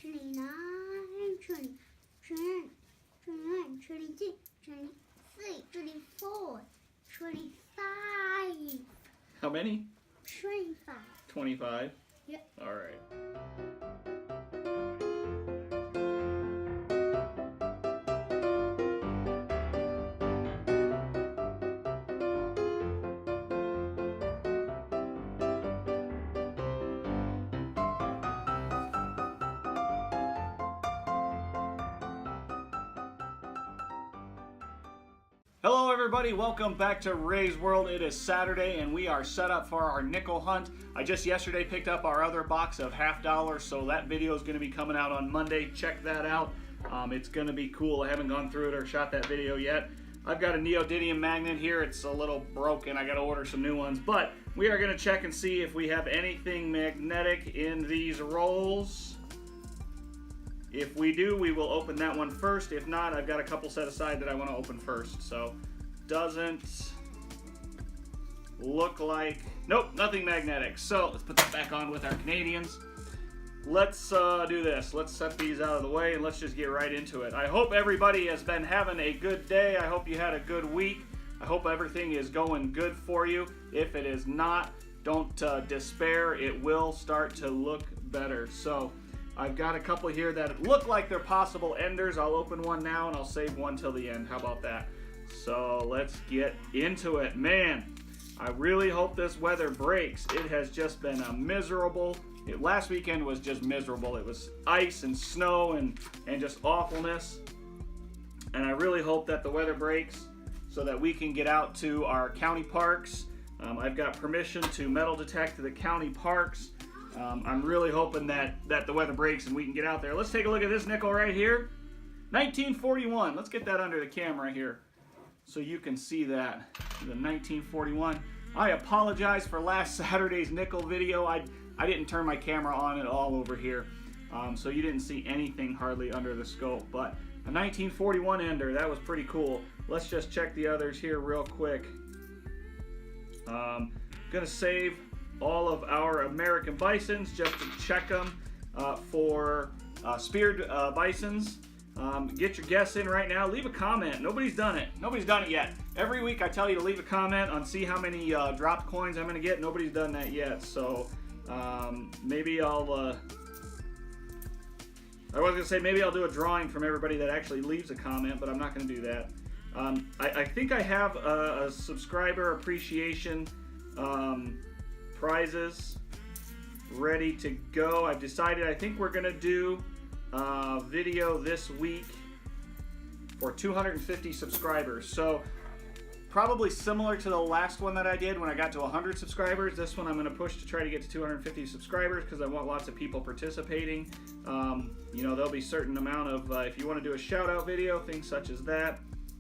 29, 20, 21, 22, 23, 24, 25. How many? 25. 25? Yep. All right. Hello everybody, welcome back to Ray's World. It is Saturday and we are set up for our nickel hunt. I just yesterday picked up our other box of $50, so that video is going to be coming out on Monday. Check that out. It's going to be cool. I haven't gone through it or shot that video yet. I've got a neodymium magnet here. It's a little broken. I got to order some new ones, but we are going to check and see if we have anything magnetic in these rolls. If we do, we will open that one first. If not, I've got a couple set aside that I want to open first. So, doesn't look like, nope, nothing magnetic. So, let's put that back on with our Canadians. Let's do this. Let's set these out of the way and let's just get right into it. I hope everybody has been having a good day. I hope you had a good week. I hope everything is going good for you. If it is not, don't despair. It will start to look better. So, I've got a couple here that look like they're possible enders. I'll open one now and I'll save one till the end. How about that? So let's get into it. Man, I really hope this weather breaks. It has just been a miserable, last weekend was just miserable. It was ice and snow and just awfulness. And I really hope that the weather breaks so that we can get out to our county parks. I've got permission to metal detect the county parks. I'm really hoping that the weather breaks and we can get out there. Let's take a look at this nickel right here. 1941. Let's get that under the camera here so you can see that. The 1941. I apologize for last Saturday's nickel video. I didn't turn my camera on at all over here. So you didn't see anything hardly under the scope. But a 1941 ender. That was pretty cool. Let's just check the others here real quick. Gonna save all of our American bisons just to check them for speared bisons. Get your guess in right now. Leave a comment. Nobody's done it. Nobody's done it yet. Every week I tell you to leave a comment on see how many dropped coins I'm going to get. Nobody's done that yet. So maybe I'll I was going to say maybe I'll do a drawing from everybody that actually leaves a comment, but I'm not going to do that. I think I have a subscriber appreciation prizes ready to go. I've decided I think we're gonna do a video this week for 250 subscribers. So probably similar to the last one that I did when I got to 100 subscribers. This one I'm gonna push to try to get to 250 subscribers because I want lots of people participating. You know, there'll be a certain amount of, if you want to do a shout out video, things such as that,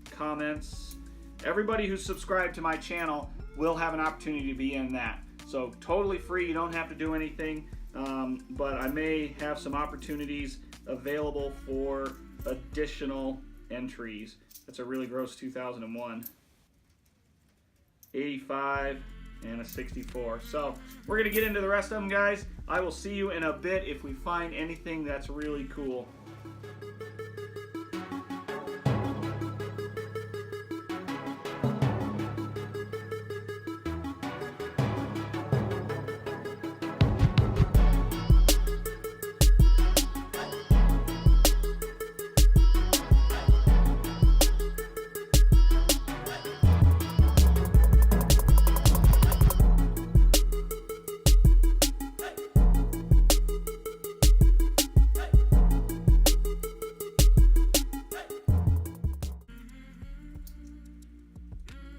comments. Everybody who's subscribed to my channel will have an opportunity to be in that. So totally free, you don't have to do anything, but I may have some opportunities available for additional entries. That's a really gross 2001. 85 and a 64. So we're gonna get into the rest of them, guys. I will see you in a bit if we find anything that's really cool.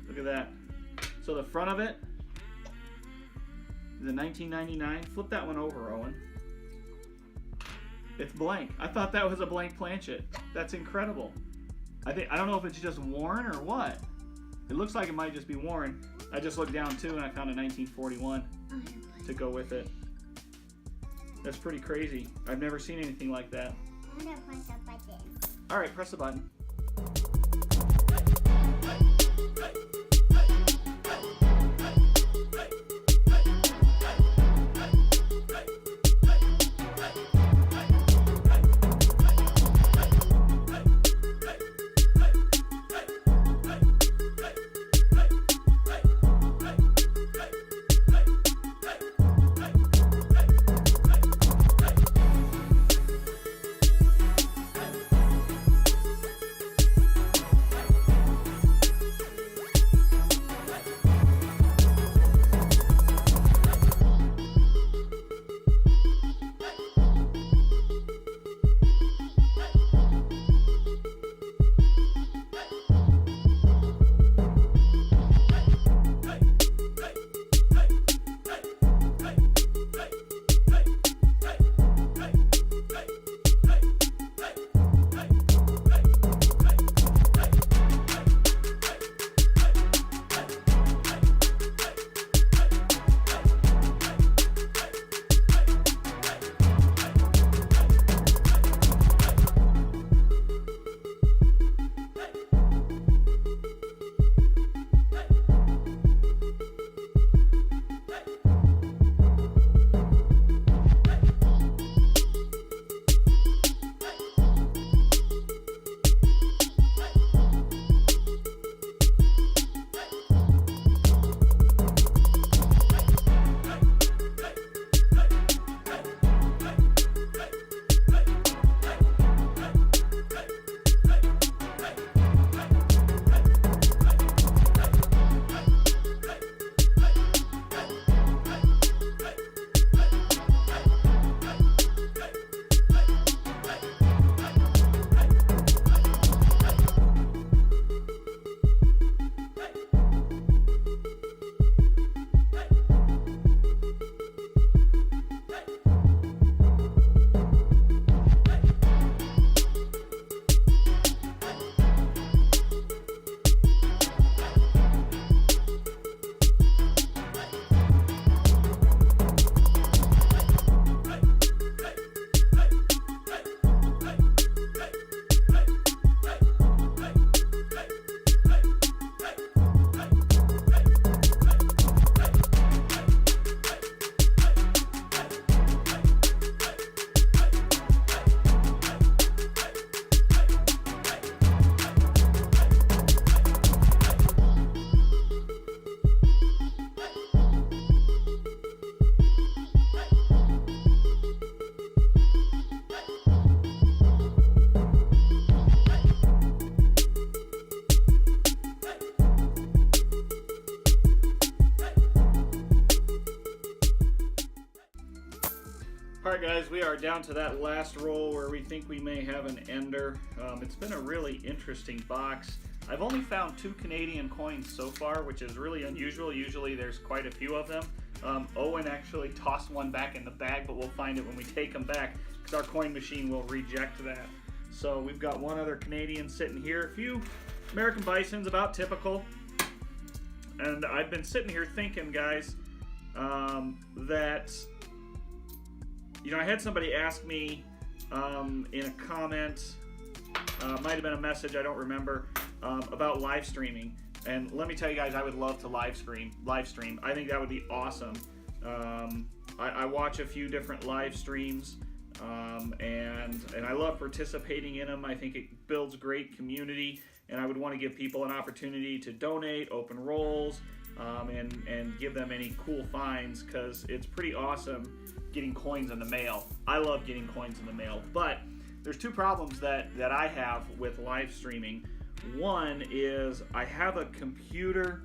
Look at that. So the front of it is a 1999. Flip that one over, Owen. It's blank. I thought that was a blank planchet. That's incredible. I don't know if it's just worn or what. It looks like it might just be worn. I just looked down too and I found a 1941 to go with it. That's pretty crazy. I've never seen anything like that. I'm gonna press the button. All right, press the button. guys, we are down to that last roll where we think we may have an ender. It's been a really interesting box. I've only found 2 Canadian coins so far, which is really unusual. Usually there's quite a few of them. Owen actually tossed one back in the bag, but we'll find it when we take them back because our coin machine will reject that. So we've got one other Canadian sitting here. A few American Bisons, about typical. And I've been sitting here thinking, guys, that, you know, I had somebody ask me in a comment, might have been a message, I don't remember, about live streaming. And let me tell you guys, I would love to live stream. I think that would be awesome. I watch a few different live streams, and I love participating in them. I think it builds great community, and I would want to give people an opportunity to donate, open rolls, and give them any cool finds, because it's pretty awesome getting coins in the mail. I love getting coins in the mail, but there's 2 problems that I have with live streaming. One is I have a computer.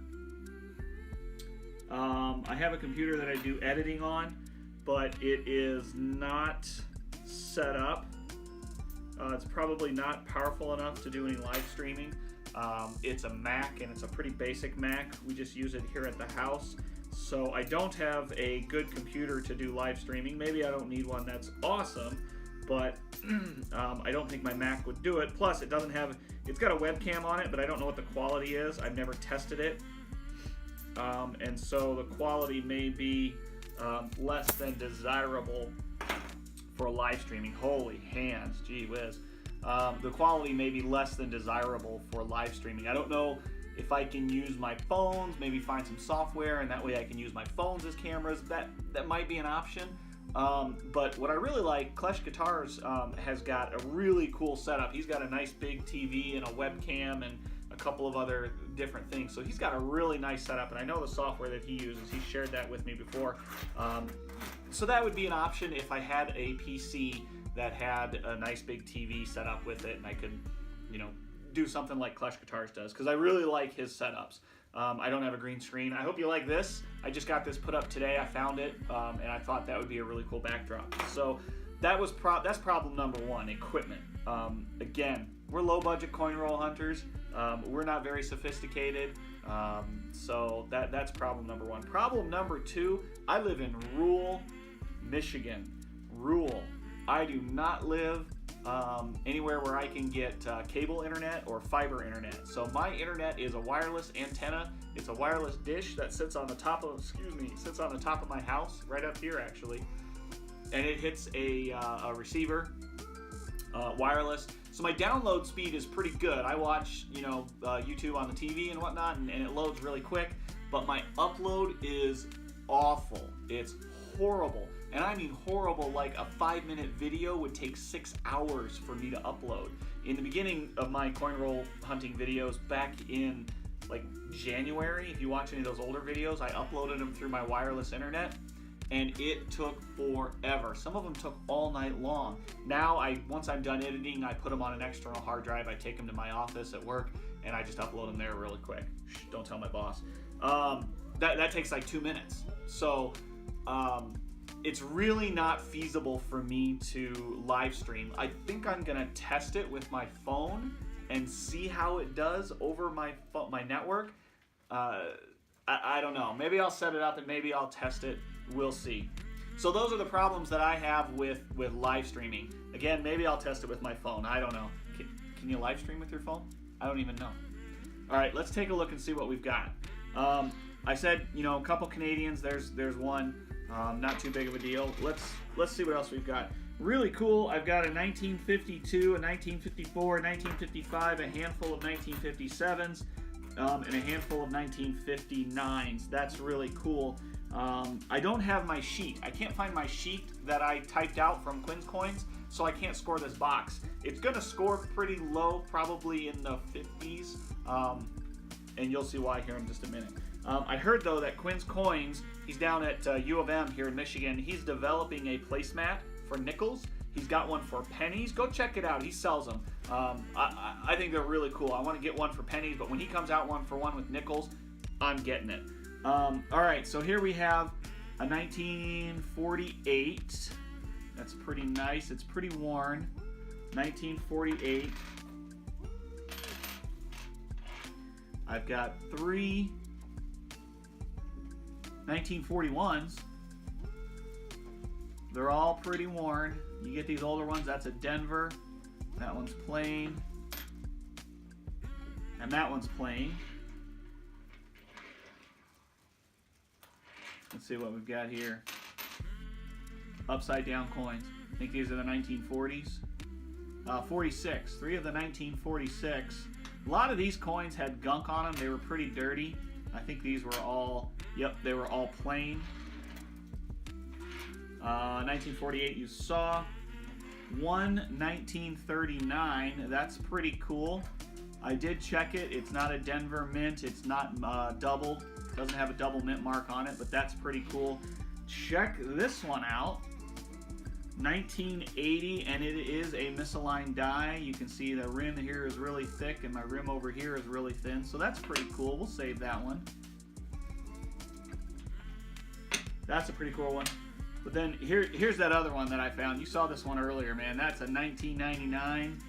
That I do editing on, but it is not set up. It's probably not powerful enough to do any live streaming. It's a Mac, and it's a pretty basic Mac. We just use it here at the house. So I don't have a good computer to do live streaming. Maybe I don't need one that's awesome, but I don't think my Mac would do it. Plus, it's got a webcam on it, but I don't know what the quality is. I've never tested it. And so the quality may be less than desirable for live streaming. Holy hands, gee whiz. The quality may be less than desirable for live streaming. I don't know if I can use my phones, maybe find some software, and that way I can use my phones as cameras. That might be an option. But what I really like, Clash Guitars has got a really cool setup. He's got a nice big TV and a webcam and a couple of other different things. So he's got a really nice setup, and I know the software that he uses. He shared that with me before. So that would be an option if I had a PC that had a nice big TV set up with it, and I could, you know, do something like Clash Guitars does, because I really like his setups. I don't have a green screen. I hope you like this. I just got this put up today. I found it, and I thought that would be a really cool backdrop. So that's problem number 1, equipment. Again, we're low budget coin roll hunters. We're not very sophisticated. So that's problem number 1. Problem number 2, I live in rural Michigan. Rural. I do not live anywhere where I can get cable internet or fiber internet. So my internet is a wireless antenna. It's a wireless dish that sits on the top of my house, right up here actually, and it hits a receiver, wireless. So my download speed is pretty good. I watch, you know, YouTube on the TV and whatnot, and it loads really quick. But my upload is awful. It's horrible. And I mean horrible, like a 5-minute video would take 6 hours for me to upload. In the beginning of my coin roll hunting videos back in like January, if you watch any of those older videos, I uploaded them through my wireless internet, and it took forever. Some of them took all night long. Now, once I'm done editing, I put them on an external hard drive. I take them to my office at work, and I just upload them there really quick. Shh, don't tell my boss. That takes like 2 minutes. So, it's really not feasible for me to live stream. I think I'm gonna test it with my phone and see how it does over my network. I don't know. Maybe I'll set it up and maybe I'll test it. We'll see. So those are the problems that I have with live streaming. Again, maybe I'll test it with my phone. I don't know. Can you live stream with your phone? I don't even know. All right, let's take a look and see what we've got. I said, you know, a couple Canadians. There's one. Not too big of a deal. Let's see what else we've got. Really cool. I've got a 1952, a 1954, a 1955, a handful of 1957s, and a handful of 1959s. That's really cool. I don't have my sheet. I can't find my sheet that I typed out from Quinn's Coins, so I can't score this box. It's going to score pretty low, probably in the 50s, and you'll see why here in just a minute. I heard, though, that Quinn's Coins, he's down at U of M here in Michigan. He's developing a placemat for nickels. He's got one for pennies. Go check it out. He sells them. I think they're really cool. I want to get one for pennies, but when he comes out one with nickels, I'm getting it. All right, so here we have a 1948, That's pretty nice. It's pretty worn. 1948. I've got 3 1941s. They're all pretty worn. You get these older ones, that's a Denver. That one's plain. And that one's plain. Let's see what we've got here. Upside down coins. I think these are the 1940s. 46. 3 of the 1946. A lot of these coins had gunk on them. They were pretty dirty. I think these were all, yep, they were all plain. 1948 you saw. 1939. That's pretty cool. I did check it. It's not a Denver mint. It's not doubled. It doesn't have a double mint mark on it, but that's pretty cool. Check this one out. 1980, and it is a misaligned die. You can see the rim here is really thick and my rim over here is really thin, so that's pretty cool. We'll save that one. That's a pretty cool one. But then here's that other one that I found. You saw this one earlier, man. That's a 1999.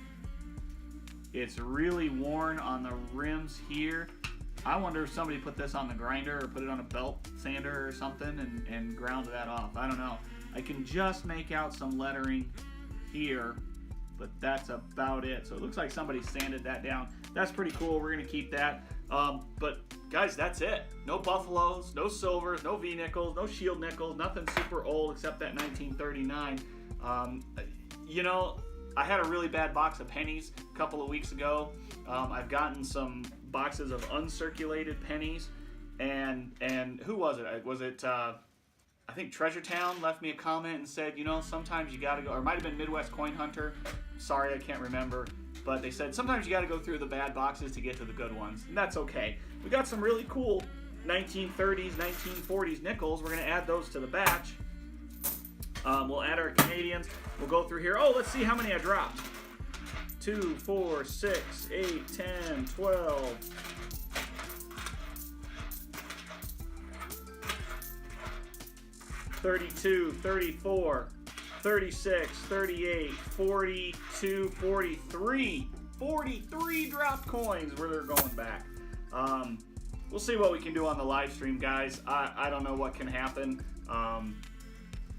It's really worn on the rims here. I wonder if somebody put this on the grinder or put it on a belt sander or something and ground that off. I don't know. I can just make out some lettering here, but that's about it. So it looks like somebody sanded that down. That's pretty cool. We're going to keep that. But guys, that's it. No Buffaloes, no silvers, no V-nickels, no shield nickels, nothing super old except that 1939. You know, I had a really bad box of pennies a couple of weeks ago. I've gotten some boxes of uncirculated pennies, and who was it? Was it I think Treasure Town left me a comment and said, you know, sometimes you gotta go, or it might have been Midwest Coin Hunter. Sorry, I can't remember. But they said sometimes you gotta go through the bad boxes to get to the good ones, and that's okay. We got some really cool 1930s, 1940s nickels. We're gonna add those to the batch. We'll add our Canadians. We'll go through here. Oh, let's see how many I dropped. 2, 4, 6, 8, 10, 12. 32, 34, 36, 38, 42, 43. 43 dropped coins where they're going back. We'll see what we can do on the live stream, guys. I don't know what can happen.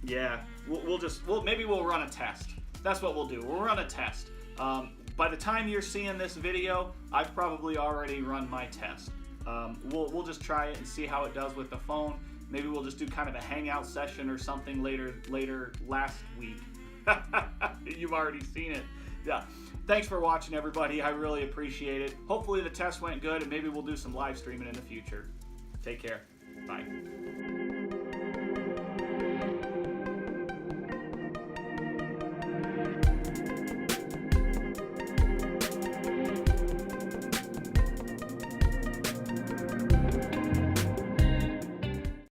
Yeah, maybe we'll run a test. That's what we'll do. We'll run a test. By the time you're seeing this video, I've probably already run my test. We'll just try it and see how it does with the phone. Maybe we'll just do kind of a hangout session or something later last week. You've already seen it. Yeah. Thanks for watching, everybody. I really appreciate it. Hopefully the test went good, and maybe we'll do some live streaming in the future. Take care. Bye.